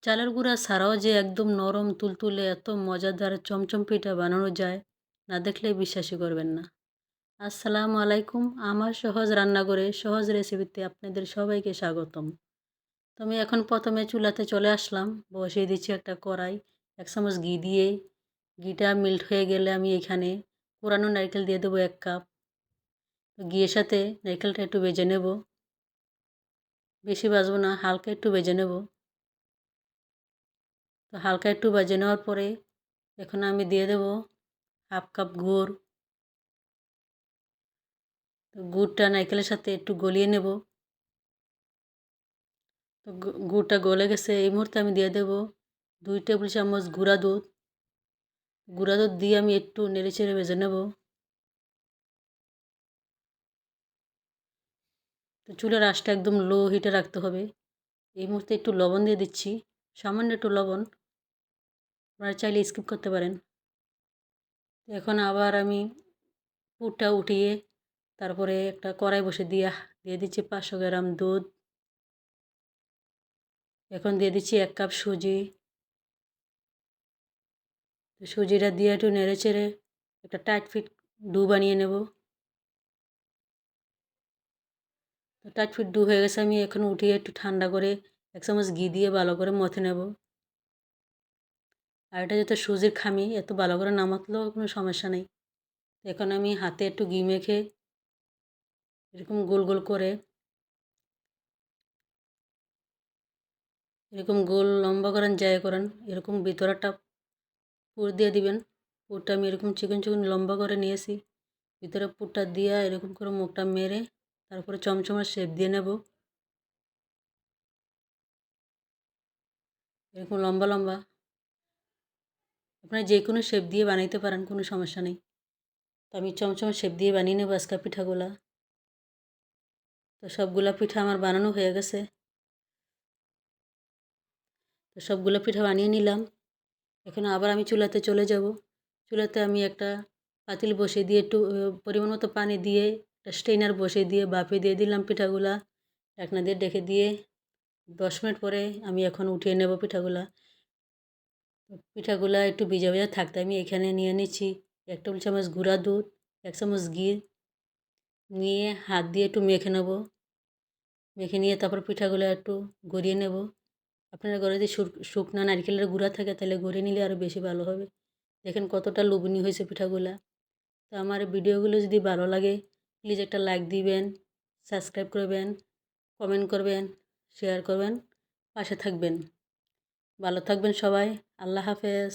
চালের গুঁড়া ছাড়াও যে একদম নরম তুলতুলে এত মজাদার চমচম পিঠা বানানো যায়, না দেখলে বিশ্বাসই করবেন না। আসসালামু আলাইকুম। আমার সহজ রান্নাঘরে সহজ রেসিপিতে আপনাদের সবাইকে স্বাগতম। তো আমি এখন প্রথমে চুলাতে চলে আসলাম, বসিয়ে দিচ্ছি একটা কড়াই। 1 চামচ ঘি দিয়ে ঘিটা মেল্ট হয়ে গেলে আমি এখানে কোরানো নারকেল দিয়ে দেবো 1 কাপ। তো ঘিয়ের সাথে নারকেলটা একটু ভেজে নেব, বেশি ভাজবো না, হালকা একটু ভেজে নেব। তো হালকা একটু ভেজে নেওয়ার পরে এখন আমি দিয়ে দেব 1/2 কাপ গুড়। তো গুড়টা নারকেলের সাথে একটু গলিয়ে নেব। তো গুড়টা গলে গেছে, এই মুহূর্তে আমি দিয়ে দেব 2 টেবিল চামচ গুঁড়া দুধ। গুঁড়া দুধ দিয়ে আমি একটু নেড়েচেড়ে ভেজে নেব। তো চুলার আঁচটা একদম লো হিটে রাখতে হবে। এই মুহূর্তে একটু লবণ দিয়ে দিচ্ছি, সামান্য একটু লবণ, আপনারা চাইলে স্কিপ করতে পারেন। এখন আবার আমি পুরটা উঠিয়ে তারপরে একটা কড়াই বসে দিয়ে দিচ্ছি 500 গ্রাম দুধ। এখন দিয়ে দিচ্ছি 1 কাপ সুজি। তো সুজিটা দিয়ে একটু নেড়েচেড়ে একটা টাইট ফিট ডো বানিয়ে নেব। তো টাইট ফিট ডো হয়ে গেছে, আমি এখন উঠিয়ে একটু ঠান্ডা করে 1 চামচ ঘি দিয়ে ভালো করে মথে নেব। আর এটা যেহেতু সুজির খামি, এত ভালো করে না মথলেও কোনো সমস্যা নেই। এখন আমি হাতে একটু ঘি মেখে এরকম গোল গোল করে, এরকম গোল লম্বা করেন যাই করেন, এরকম ভিতরটা পুর দিয়ে দিবেন। পুরটা আমি এরকম চিকন চিকন লম্বা করে নিয়েছি, ভিতরে পুরটা দিয়ে এরকম করে মুখটা মেরে তারপরে চমচমার শেপ দিয়ে নেব। এরকম লম্বা লম্বা আপনারা যে কোনো শেপ দিয়ে বানাইতে পারেন, কোনো সমস্যা নেই। তো আমি চমচমার শেপ দিয়ে বানিয়ে নেব আজকে পিঠাগুলা। তো সবগুলা পিঠা আমার বানানো হয়ে গেছে। তো সবগুলো পিঠা বানিয়ে নিলাম। এখন আবার আমি চুলাতে চলে যাব। চুলাতে আমি একটা পাতিল বসিয়ে দিয়ে একটু পরিমাণ মতো পানি দিয়ে একটা স্ট্রেনার বসিয়ে দিয়ে বাফে দিয়ে দিলাম পিঠাগুলা। ঢাকনা দিয়ে ঢেকে দিয়ে 10 মিনিট পরে আমি এখন উঠিয়ে নেব পিঠাগুলা। পিঠাগুলা একটু ভিজা ভিজা থাকতে আমি এখানে নিয়ে নিচ্ছি 1 টেবিল চামচ গুঁড়া দুধ, 1 চামচ ঘি নিয়ে হাত দিয়ে একটু মেখে নেব। মেখে নিয়ে তারপর পিঠাগুলো একটু গড়িয়ে নেব। আপনার ঘরে যদি শুকনো নারকেলের গুঁড়া থাকে তাহলে গড়িয়ে নিলে আরও বেশি ভালো হবে। দেখেন কতটা লোভনীয় হয়েছে পিঠাগুলা। তো আমার ভিডিওগুলো যদি ভালো লাগে প্লিজ একটা লাইক দিবেন, সাবস্ক্রাইব করবেন, কমেন্ট করবেন, শেয়ার করবেন, পাশে থাকবেন। ভালো থাকবেন সবাই। আল্লাহ হাফেজ।